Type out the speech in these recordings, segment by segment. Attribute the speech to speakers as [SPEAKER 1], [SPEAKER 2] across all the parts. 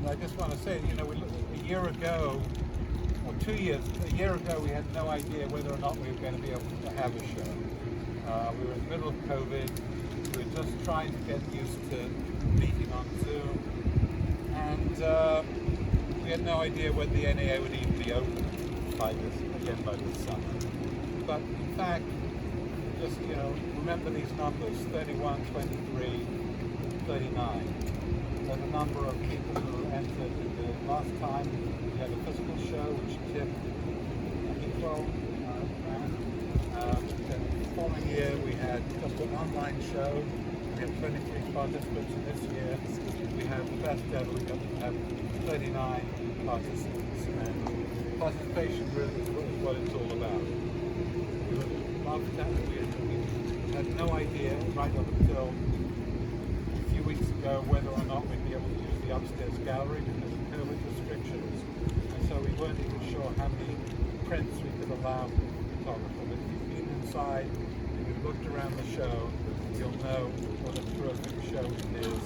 [SPEAKER 1] And I just want to say, you know, a year ago, or 2 years, a year ago, we had no idea whether or not we were going to be able to have a show. We were in the middle of COVID. We were just trying to get used to meeting on Zoom. And we had no idea whether the NAA would even be open by this summer. But in fact, just, you know, remember these numbers, 31, 23, 39. There's a number of people who entered the last time. We had a physical show, which tipped, I think, 12 grand. The following year, we had just an online show. We had 23 participants, and this year we have the best ever. We have 39 participants, and participation really is what it's all about. We had no idea right up until a few weeks ago whether or not we'd be able to use the upstairs gallery because of COVID restrictions, and so we weren't even sure how many prints we could allow for the photographer. But if you've been inside and you've looked around the show, you'll know what a terrific show it is,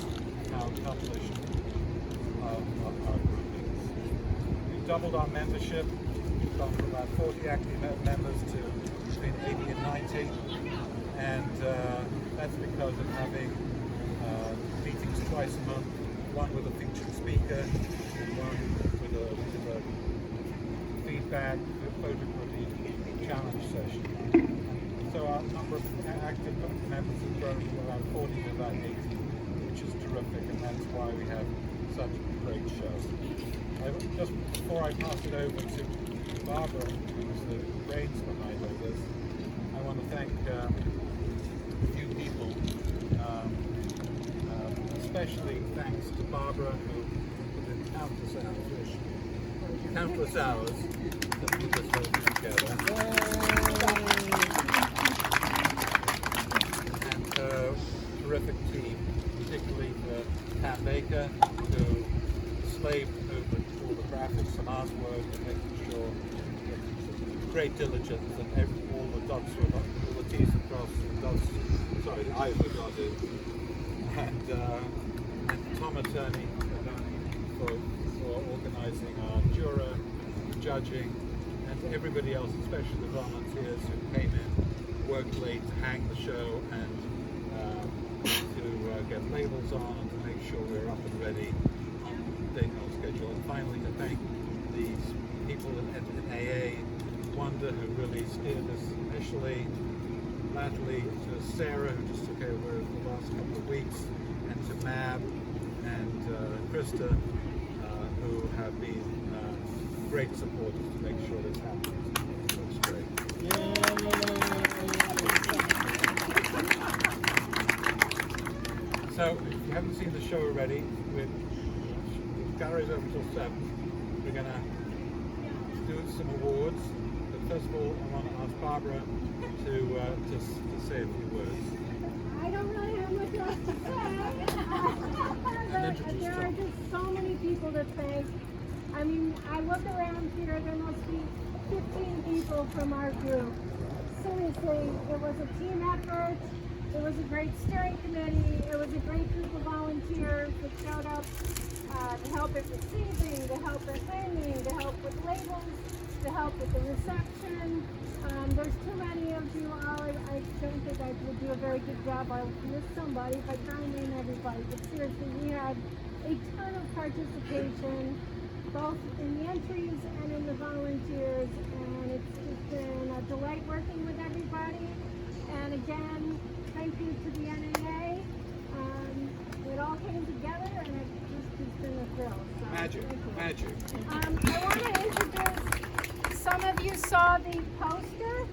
[SPEAKER 1] how accomplished our group is. We've doubled our membership. We've gone from about 40 active members to between 80 and 90, and that's because of having meetings twice a month, one with a featured speaker, and one with a feedback, photography challenge session. So our number of active members has grown from about 40 to about 80, which is terrific, and that's why we have such a great show. Just before I pass it over to Barbara, who was the brains behind all this, I want to thank a few people, especially thanks to Barbara, who put in countless hours to put this whole thing together. And her terrific team, particularly for Pam Baker, who slaved over all the graphics and artwork and making sure that great diligence and all the dots were not, all the T's were crossed, and the I's were dotted. And Tom Attorney for organizing our juror, judging, and everybody else, especially the volunteers who came in, worked late to hang the show and to get labels on and to make sure we were up and ready on the date and schedule. And finally, to thank these people at AA, Wanda, who really steered us initially, latterly to Sarah, who just took over the last couple of weeks, and to Mab and Krista, who have been great supporters to make sure this happens. So it's great. So, if you haven't seen the show already, the gallery's open till 7. We're going to do some awards. But first of all, I want to ask Barbara to say a few words.
[SPEAKER 2] I don't really have much else to say. There are just so many people to thank. I mean, I look around here, there must be 15 people from our group. Seriously, it was a team effort. It was a great steering committee. It was a great group of volunteers that showed up to help at receiving, to help at hanging, to help with labels, to help with the reception. There's too many of you all. I don't think I would do a very good job. I'll miss somebody if I try and name everybody. But seriously, we had a ton of participation, both in the entries and in the volunteers, and it's just been a delight working with everybody. And again, thank you to the NAA. It all came together, and it just has been a thrill. So
[SPEAKER 1] Magic.
[SPEAKER 2] I want to introduce, some of you saw the poster,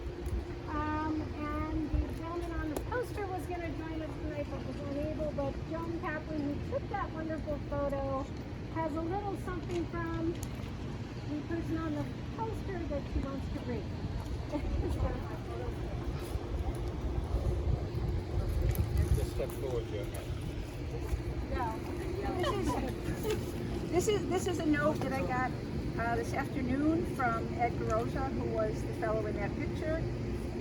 [SPEAKER 2] and the gentleman on the poster was going to join us tonight, but was unable. But Joan Kaplan, who took that wonderful photo, has a little something from the person on the poster that she wants to read.
[SPEAKER 1] Just step forward, Joan.
[SPEAKER 3] This is a note that I got this afternoon from Ed Garoza, who was the fellow in that picture.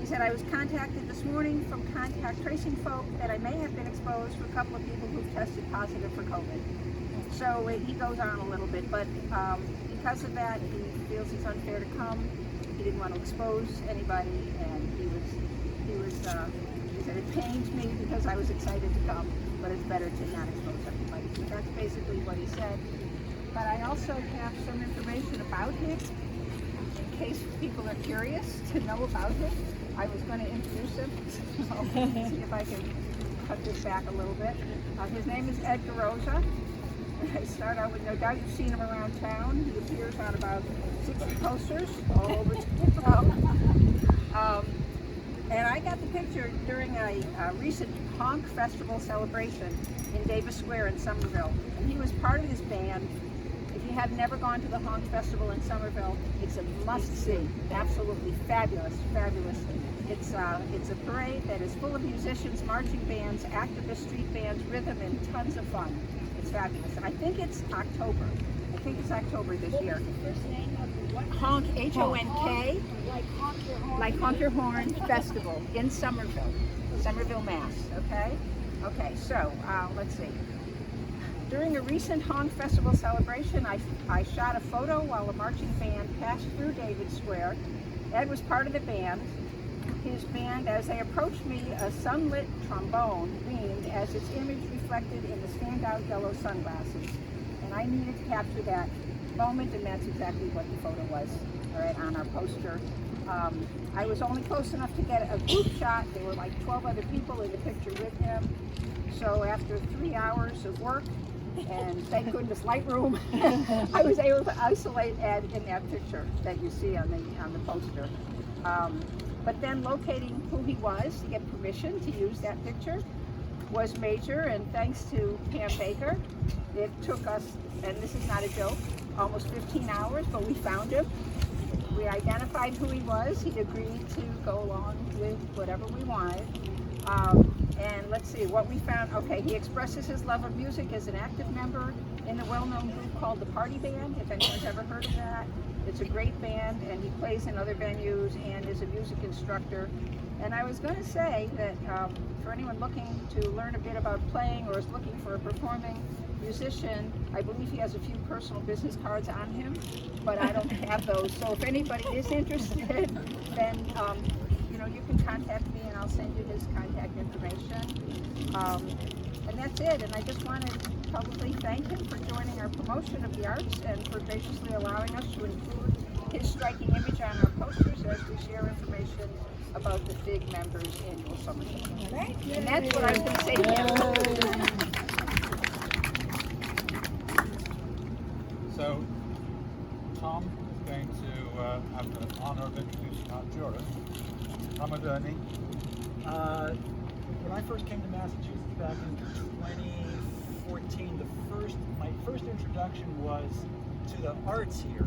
[SPEAKER 3] He said, I was contacted this morning from contact tracing folk that I may have been exposed to a couple of people who've tested positive for COVID. So he goes on a little bit, but because of that, he feels it's unfair to come. He didn't want to expose anybody, and he said, it pains me because I was excited to come, but it's better to not expose everybody. So that's basically what he said. But I also have some information about him, in case people are curious to know about him. I was going to introduce him, so see if I can cut this back a little bit. His name is Ed DeRosa. I start out with, no doubt you've seen him around town. He appears on about 60 posters all over town. And I got the picture during a recent Honk Festival celebration in Davis Square in Somerville. And he was part of this band. If you have never gone to the Honk Festival in Somerville, it's a must-see. Absolutely fabulous, fabulous. It's a parade that is full of musicians, marching bands, activist street bands, rhythm, and tons of fun. It's fabulous. And I think it's October. I think it's October this year.
[SPEAKER 2] What's the first name of what?
[SPEAKER 3] Honk, H-O-N-K,
[SPEAKER 2] Like honk your horn.
[SPEAKER 3] like Honk Your Horn Festival in Somerville, Mass. Okay? Okay, so let's see. During a recent Honk Festival celebration, I shot a photo while a marching band passed through David Square. Ed was part of the band. His band, as they approached me, a sunlit trombone beamed as its image reflected in the standout yellow sunglasses. And I needed to capture that moment, and that's exactly what the photo was, all right, on our poster. I was only close enough to get a group shot. There were like 12 other people in the picture with him. So after 3 hours of work, and thank goodness Lightroom, I was able to isolate Ed in that picture that you see on the poster. But then locating who he was to get permission to use that picture was major, and thanks to Pam Baker, it took us, and this is not a joke, almost 15 hours, but we found him. We identified who he was. He agreed to go along with whatever we wanted. And let's see what we found. Okay, he expresses his love of music as an active member in the well-known group called the Party Band, if anyone's ever heard of that. It's a great band, and he plays in other venues and is a music instructor. And I was going to say that for anyone looking to learn a bit about playing or is looking for a performing musician, I believe he has a few personal business cards on him, but I don't have those. So if anybody is interested, then you can contact me and I'll send you his contact information. And that's it. And I just want to publicly thank him for joining our promotion of the arts and for graciously allowing us to include his striking image on our posters as we share information about the PhIG members' annual summer camp. And that's what I was going to say here.
[SPEAKER 1] So, Tom is going to have the honor of introducing our jurist. Tom Aderney.
[SPEAKER 4] When I first came to Massachusetts back in 2014, my first introduction was to the arts here.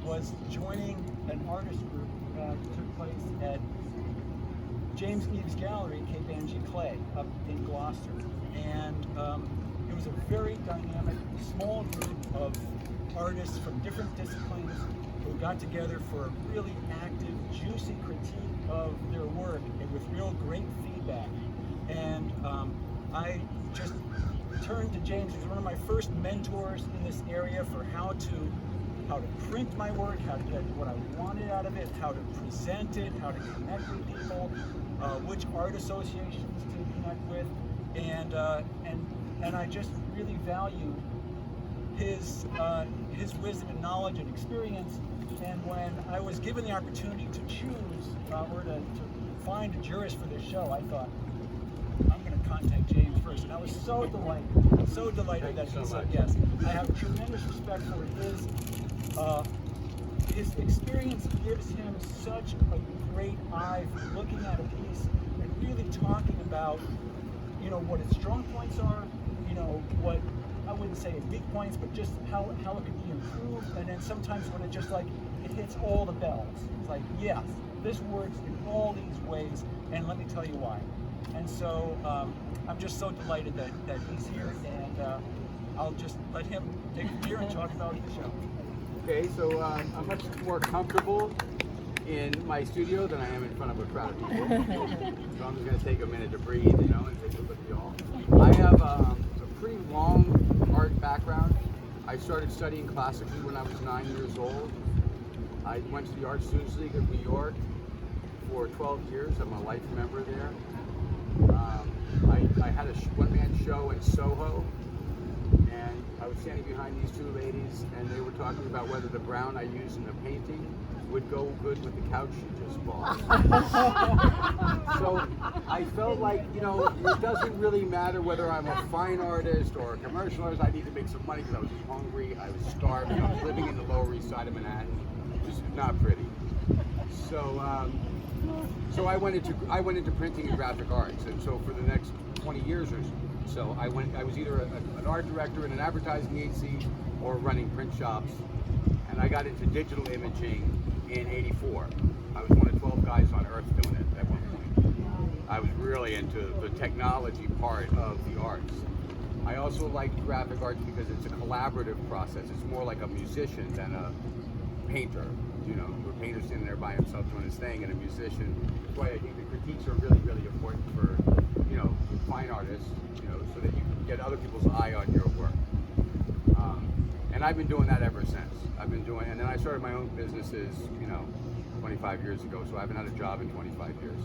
[SPEAKER 4] Was joining an artist group that took place at James Eaves Gallery, Cape Angie Clay, up in Gloucester. And it was a very dynamic, small group of artists from different disciplines who got together for a really active, juicy critique of their work and with real great feedback. And I just turned to James, who's one of my first mentors in this area, for how to print my work, how to get what I wanted out of it, how to present it, how to connect with people, which art associations to connect with, and I just really value his wisdom and knowledge and experience. And when I was given the opportunity to choose or to find a jurist for this show, I thought, I'm going to contact James first. And I was so delighted that he said yes. I have tremendous respect for his experience gives him such a great eye for looking at a piece and really talking about, what its strong points are, what I wouldn't say weak points, but just how it could be improved. And then sometimes when it just it hits all the bells. It's like, yes, this works in all these ways, and let me tell you why. And so I'm just so delighted that he's here, and I'll just let him take it here and talk about the show.
[SPEAKER 1] Okay, so I'm much more comfortable
[SPEAKER 5] in my studio than I am in front of a crowd of people. So I'm just going to take a minute to breathe, you know, and take a look at y'all. I have a pretty long art background. I started studying classically when I was 9 years old. I went to the Art Students League of New York for 12 years. I'm a life member there. I had a one-man show in Soho, and I was standing behind these two ladies, and they were talking about whether the brown I used in the painting would go good with the couch she just bought. So I felt like, you know, it doesn't really matter whether I'm a fine artist or a commercial artist. I need to make some money because I was hungry, I was starving, I was living in the Lower East Side of Manhattan, which is not pretty. So I went into printing and graphic arts, and so for the next 20 years or so, I was either an art director in an advertising agency or running print shops, and I got into digital imaging in '84. I was one of 12 guys on Earth doing it at one point. I was really into the technology part of the arts. I also like graphic arts because it's a collaborative process. It's more like a musician than a painter. You know, a painter standing there by himself doing his thing, and a musician. That's why I think the critiques are really, really important for, you know, fine artists, you know, so that you can get other people's eye on your work. And I've been doing that ever since. And then I started my own businesses, you know, 25 years ago, so I haven't had a job in 25 years.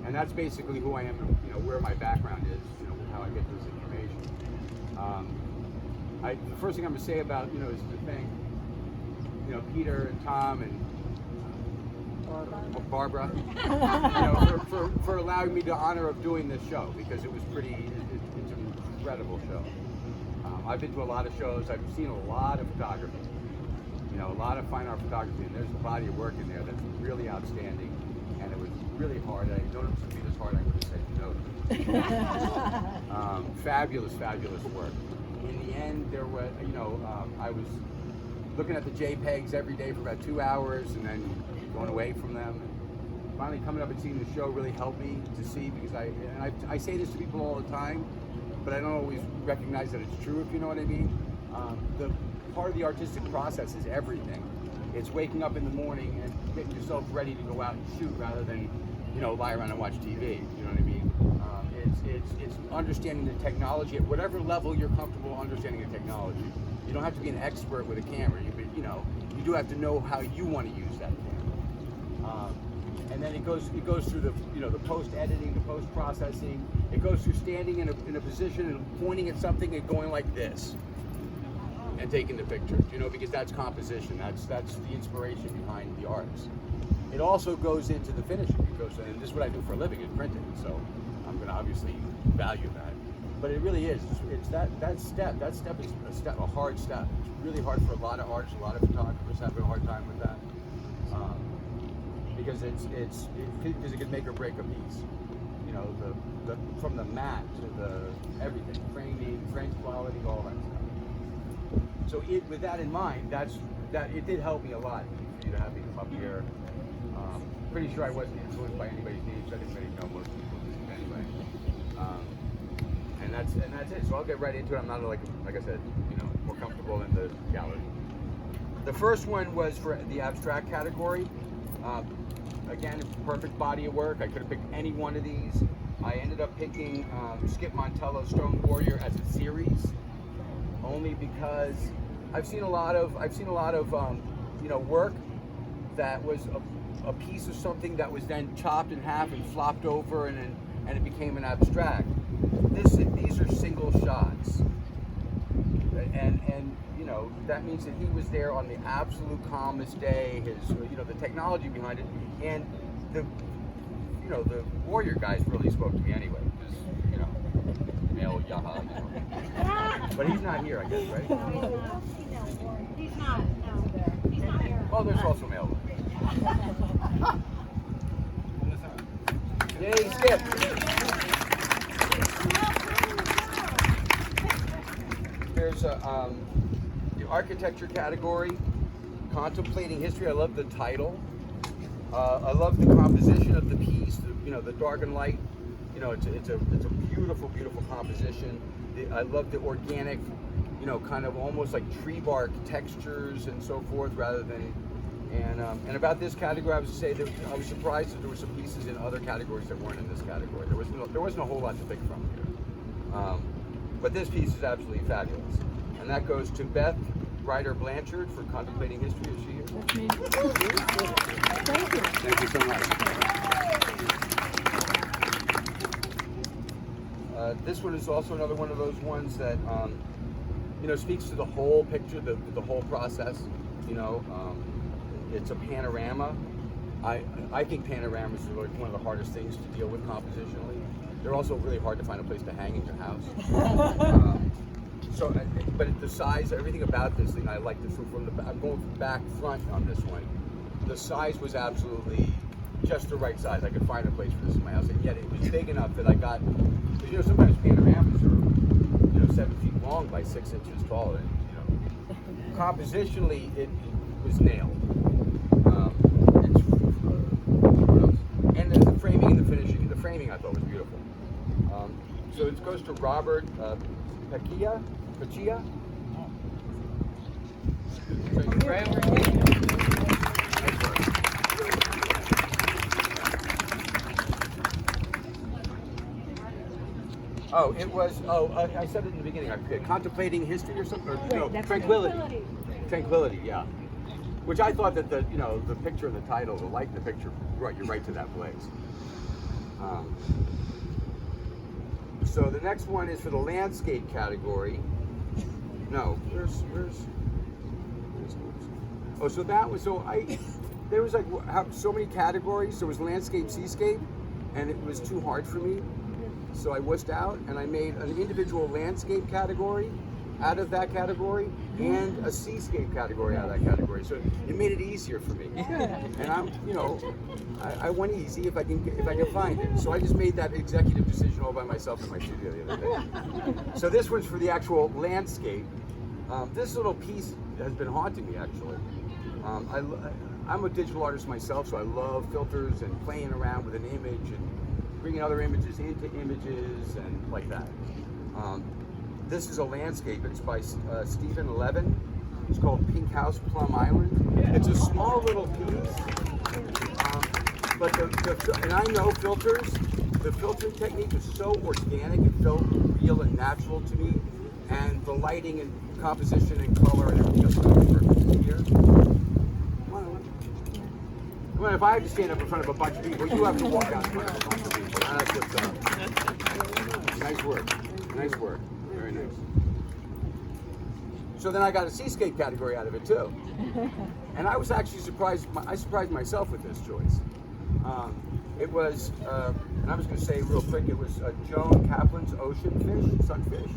[SPEAKER 5] And that's basically who I am, you know, where my background is, you know, how I get this information. The first thing I'm going to say about, you know, is to thank, you know, Peter and Tom and Barbara, you know, for allowing me the honor of doing this show, because it's an incredible show. I've been to a lot of shows. I've seen a lot of photography, you know, a lot of fine art photography, and there's a body of work in there that's really outstanding, and it was really hard. I don't know if it would be this hard, I would have said no. Fabulous, fabulous work. In the end, there was, you know, I was looking at the JPEGs every day for about 2 hours, and then going away from them. And finally, coming up and seeing the show really helped me to see, because I say this to people all the time, but I don't always recognize that it's true, if you know what I mean. The part of the artistic process is everything. It's waking up in the morning and getting yourself ready to go out and shoot, rather than, you know, lie around and watch TV. You know what I mean? It's understanding the technology at whatever level you're comfortable understanding the technology. You don't have to be an expert with a camera. You know, you do have to know how you want to use that camera. And then it goes through the, you know, the post editing, the post processing. It goes through standing in a position and pointing at something and going like this and taking the picture. You know, because that's composition. That's the inspiration behind the arts. It also goes into the finishing. And this is what I do for a living, is printing. So I'm going to obviously value that. But it really is. It's that step. That step is a hard step. It's really hard for a lot of artists. A lot of photographers have a hard time with that. Because because it could make or break a piece. You know, from the mat to the everything, framing, frame quality, all that stuff. So with that in mind, it did help me a lot for you to have me come up here. Pretty sure I wasn't influenced by anybody's names. I didn't really know most people anyway. And that's it. So I'll get right into it. I'm not like I said, you know, more comfortable in the gallery. The first one was for the abstract category. Again, perfect body of work. I could have picked any one of these. I ended up picking Skip Montello's Stone Warrior as a series, only because I've seen a lot of you know, work that was a piece of something that was then chopped in half and flopped over, and it became an abstract. These are single shots, and you know, that means that he was there on the absolute calmest day. You know, the technology behind it, and the Warrior guys really spoke to me anyway, because, you know, male yaha, you know. But he's not here, I guess, right?
[SPEAKER 2] He's not. No. He's not here.
[SPEAKER 5] Oh, there's also male. Yay, Skip! There's the architecture category, contemplating history. I love the title. I love the composition of the piece. You know, the dark and light. You know, it's a beautiful, beautiful composition. I love the organic, you know, kind of almost like tree bark textures and so forth, rather than, And about this category, I was to say that I was surprised that there were some pieces in other categories that weren't in this category. There wasn't a whole lot to pick from here. But this piece is absolutely fabulous. And that goes to Beth Ryder Blanchard for Contemplating History. Is she here?
[SPEAKER 2] That's me. Thank you.
[SPEAKER 5] Thank you so much. This one is also another one of those ones that speaks to the whole picture, the whole process. It's a panorama. I think panoramas are like one of the hardest things to deal with compositionally. They're also really hard to find a place to hang in your house. But the size, everything about this thing, I like this from the back. I'm going from back front on this one. The size was absolutely just the right size. I could find a place for this in my house, and yet it was big enough that I got. Because sometimes panoramas are 7 feet long by 6 inches tall, and compositionally it was nailed. And the framing and the finishing, the framing I thought was beautiful. So it goes to Robert Pachia. Oh, it was. I said it in the beginning. I forget. Contemplating History or something. Or, Tranquility. Tranquility. Yeah. Which I thought that the picture and the title, the picture, brought you right to that place. So the next one is for the landscape category. No, where's oh, so that was there was so many categories. There was landscape, seascape, and it was too hard for me. So I wussed out and I made an individual landscape category out of that category and a seascape category out of that category. So it made it easier for me. And I went easy if I can find it. So I just made that executive decision all by myself in my studio the other day. So this one's for the actual landscape. This little piece has been haunting me actually. I'm a digital artist myself, so I love filters and playing around with an image and bringing other images into images and like that. This is a landscape. It's by Stephen Levin. It's called Pink House Plum Island. It's a small little piece, but and I know filters. The filtering technique is so organic. It felt real and natural to me, and the lighting and composition and color and everything else was perfect here. Well, if I have to stand up in front of a bunch of people, you have to walk out in front of a bunch of people. That's what's up. Nice work. Nice work. Very nice. So then I got a seascape category out of it too. And I was actually surprised. I surprised myself with this choice. It was, and I was going to say real quick, it was Joan Kaplan's Ocean Fish, Sunfish.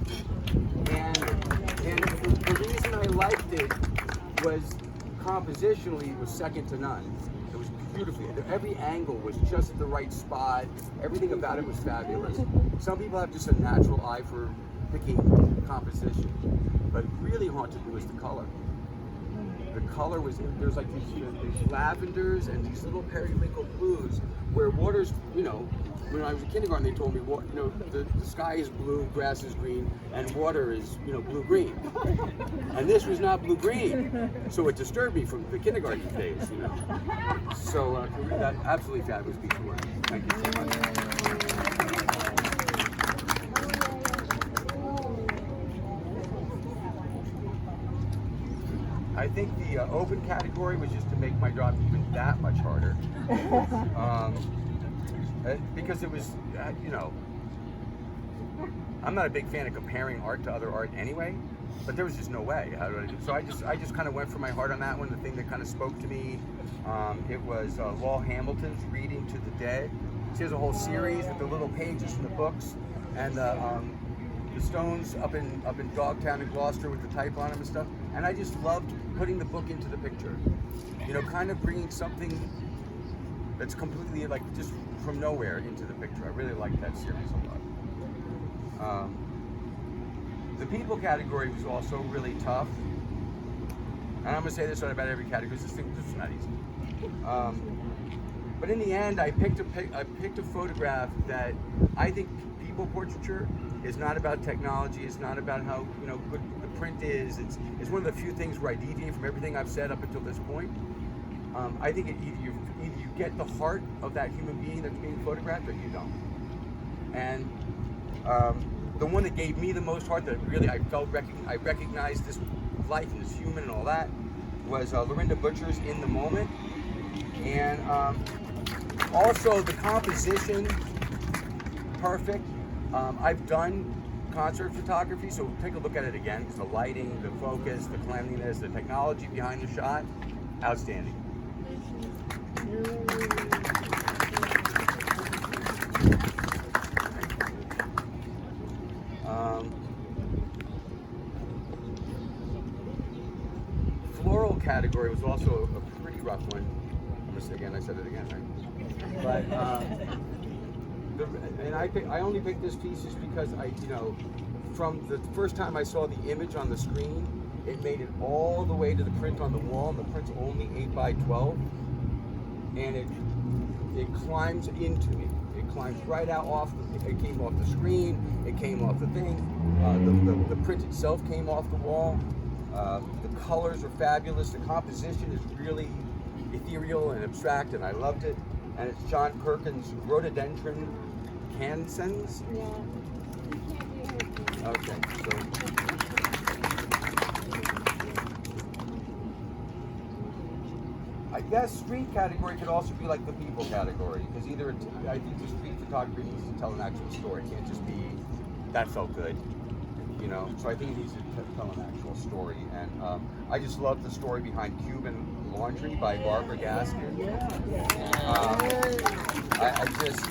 [SPEAKER 5] And the reason I liked it was compositionally it was second to none. It was beautifully, every angle was just the right spot. Everything about it was fabulous. Some people have just a natural eye for picking composition, but really haunted me was the color. The color was, there's like these lavenders and these little periwinkle blues where water's, when I was in kindergarten they told me, the sky is blue, grass is green, and water is, blue-green. And this was not blue-green, so it disturbed me from the kindergarten days, So that absolutely fabulous piece of work. Thank you so much. I think the open category was just to make my job even that much harder. Because it was, I'm not a big fan of comparing art to other art anyway, but there was just no way. How do I do? So I just kind of went for my heart on that one. The thing that kind of spoke to me, it was Law Hamilton's Reading to the Dead. She has a whole series with the little pages from the books and the stones up in Dogtown and Gloucester with the type on them and stuff. And I just loved putting the book into the picture. Kind of bringing something that's completely like just from nowhere into the picture. I really liked that series a lot. The people category was also really tough. And I'm gonna say this on about every category. This is not easy. But in the end, I picked a photograph that I think people portraiture is not about technology. It's not about how good the print is. It's one of the few things where I deviate from everything I've said up until this point. I think either you get the heart of that human being that's being photographed, or you don't. And the one that gave me the most heart, that really I recognized this life and this human and all that, was Lorinda Butcher's In the Moment. And also the composition, perfect. I've done concert photography, so we'll take a look at it again. It's the lighting, the focus, the cleanliness, the technology behind the shot, outstanding. Floral category was also a pretty rough one. I said it again, right? But I only picked this piece just because from the first time I saw the image on the screen, it made it all the way to the print on the wall, and the print's only 8x12, and it climbs into me. It climbs right out it came off the screen, it came off the thing, the print itself came off the wall. The colors are fabulous, the composition is really ethereal and abstract, and I loved it. And it's John Perkins' Rhododendron Cansons.
[SPEAKER 2] Yeah.
[SPEAKER 5] Okay, so I guess street category could also be like the people category, because I think the street photography needs to tell an actual story. It can't just be, that felt good, So I think it needs to tell an actual story. And I just love the story behind Cuban Laundry by Barbara Gaskin. I just,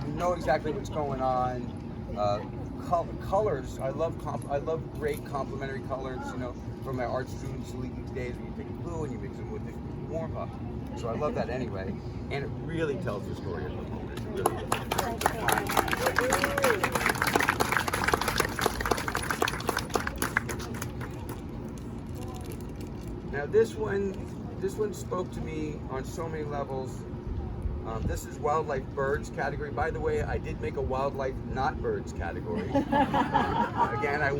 [SPEAKER 5] you know exactly what's going on. Colors, I love great complementary colors, from my art students league days when you take blue and you mix them with the warm up. So I love that anyway. And it really tells the story of the moment. It really does. Now this one spoke to me on so many levels. This is wildlife birds category. By the way, I did make a wildlife not birds category. Again, I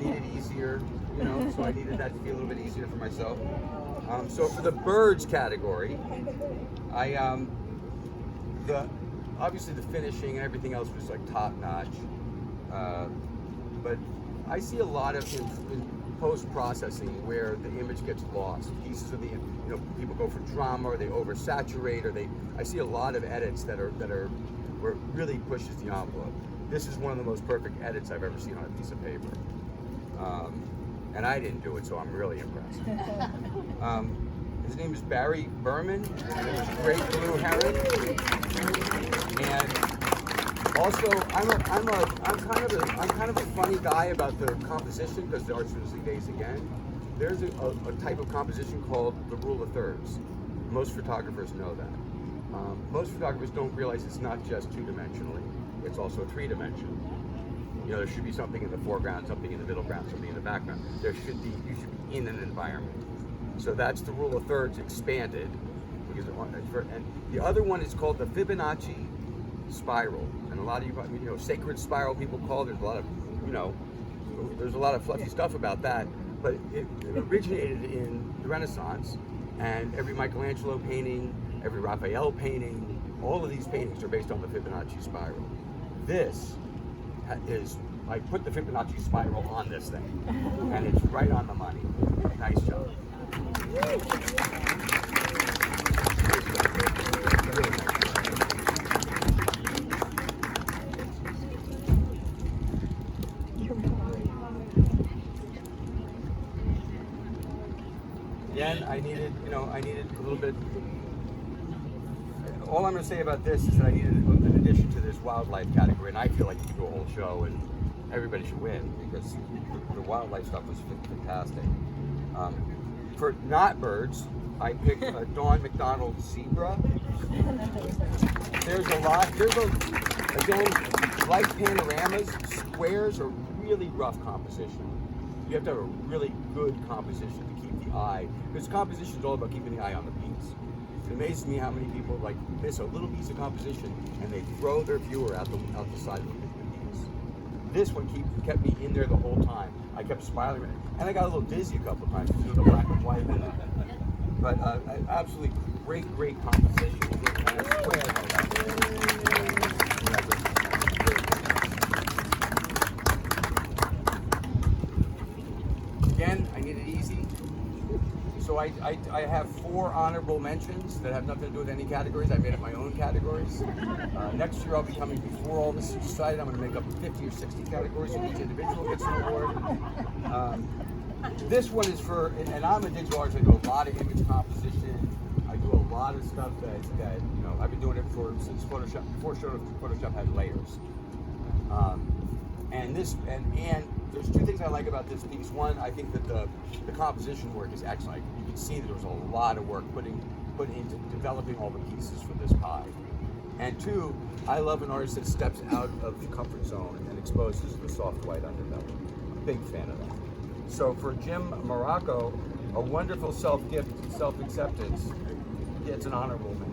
[SPEAKER 5] needed easier, so I needed that to be a little bit easier for myself. So for the birds category, obviously the finishing and everything else was like top notch. But I see a lot of in post-processing where the image gets lost. Pieces of the, people go for drama, or they oversaturate, or I see a lot of edits that are where it really pushes the envelope. This is one of the most perfect edits I've ever seen on a piece of paper. And I didn't do it, so I'm really impressed. His name is Barry Berman, and it was Great Blue Heron. And also, I'm kind of a funny guy about the composition, because the Art Students League days again. There's a type of composition called the rule of thirds. Most photographers know that. Most photographers don't realize it's not just two-dimensionally; it's also three-dimensional. There should be something in the foreground, something in the middle ground, something in the background. You should be in an environment. So that's the rule of thirds expanded. And the other one is called the Fibonacci Spiral, and a lot of you, sacred spiral people call it. There's a lot of, there's a lot of fluffy stuff about that, but it originated in the Renaissance, and every Michelangelo painting, every Raphael painting, all of these paintings are based on the Fibonacci Spiral. This is, I put the Fibonacci Spiral on this thing, and it's right on the money. Nice job. Again, I needed a little bit. All I'm going to say about this is that I needed an addition to this wildlife category, and I feel like you could do a whole show and everybody should win, because the wildlife stuff was fantastic. For not birds, I picked a Dawn McDonald zebra. There's again, like panoramas, squares are really rough composition. You have to have a really good composition to keep the eye, because composition is all about keeping the eye on the piece. It amazes me how many people miss a little piece of composition and they throw their viewer out the side of the piece. This one kept me in there the whole time. I kept smiling, and I got a little dizzy a couple of times because of the black and white in it. But absolutely great composition. And I swear again, I need it easy. So I have 4 honorable mentions that have nothing to do with any categories. I made up my own categories. Next year I'll be coming before all this is decided. I'm going to make up 50 or 60 categories so each individual gets an award. This one is for, and I'm a digital artist. I do a lot of image composition. I do a lot of stuff that you know, I've been doing it since Photoshop, before Photoshop had layers. And there's 2 things I like about this piece. One, I think that the composition work is excellent. You can see that there was a lot of work put into developing all the pieces for this pie. And 2, I love an artist that steps out of the comfort zone and exposes the soft white underbelly. I'm a big fan of that. So for Jim Morocco, a wonderful self-gift, self-acceptance, gets an honorable mention.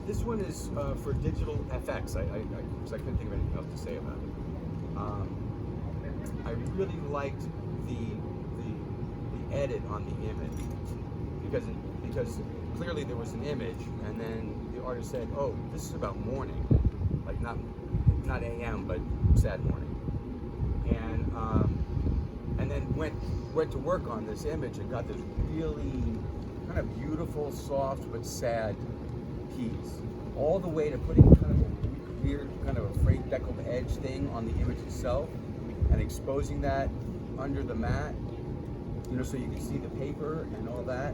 [SPEAKER 5] This one is for digital FX. I couldn't think of anything else to say about it. I really liked the edit on the image because clearly there was an image, and then the artist said, "Oh, this is about morning, like not AM, but sad morning," and then went to work on this image and got this really kind of beautiful, soft but sad piece, all the way to putting kind of a weird, kind of a frayed deckled edge thing on the image itself and exposing that under the mat, you know, so you can see the paper and all that.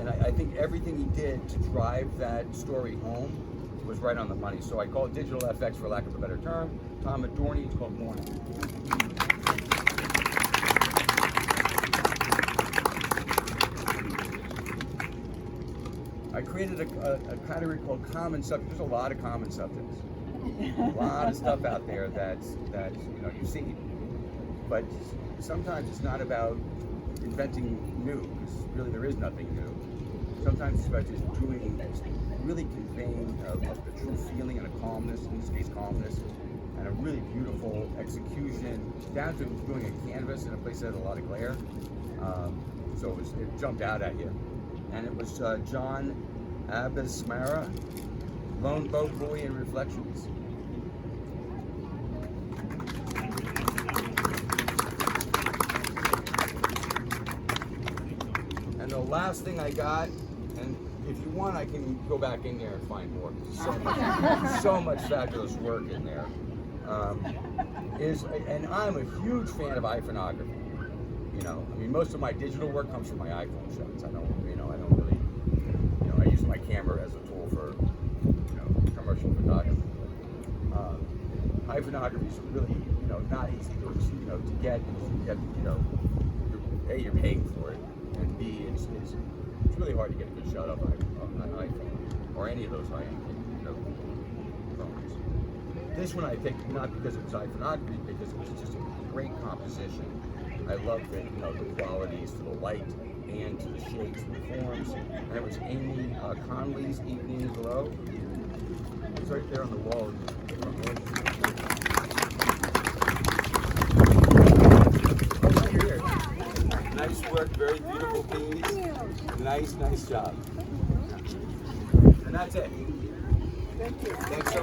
[SPEAKER 5] And I think everything he did to drive that story home was right on the money. So I call it digital FX for lack of a better term. Tom Adorny, it's called Morning. I created a category called common subjects. There's a lot of common subjects. A lot of stuff out there that you know you see, but sometimes it's not about inventing new, because really there is nothing new. Sometimes it's about just really conveying of the true feeling and a calmness, in this case calmness, and a really beautiful execution, down to doing a canvas in a place that had a lot of glare. So it jumped out at you. And it was John Abismara, Lone Boat Buoy and Reflections. And the last thing I got, and if you want, I can go back in there and find more. So much fabulous work in there. And I'm a huge fan of iPhonography. You know, I mean, most of my digital work comes from my iPhone shots. I don't really, you know, I use my camera as a tool for, you know, commercial photography. IPhonography is really, you know, not easy to, you know, to get, you know, you're paying for it, and B, it's really hard to get a good shot of an iPhone or any of those high-end, you know, phones. This one I picked not because it was iPhonography, because it was just a great composition. I love the, you know, the qualities to the light and to the shapes and the forms. And it was Amy Conley's Evening Glow. It's right there on the wall. Oh, right here. Nice work, very beautiful piece. Nice job. And that's it. Thank you. Thanks so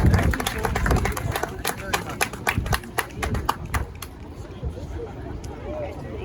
[SPEAKER 5] much.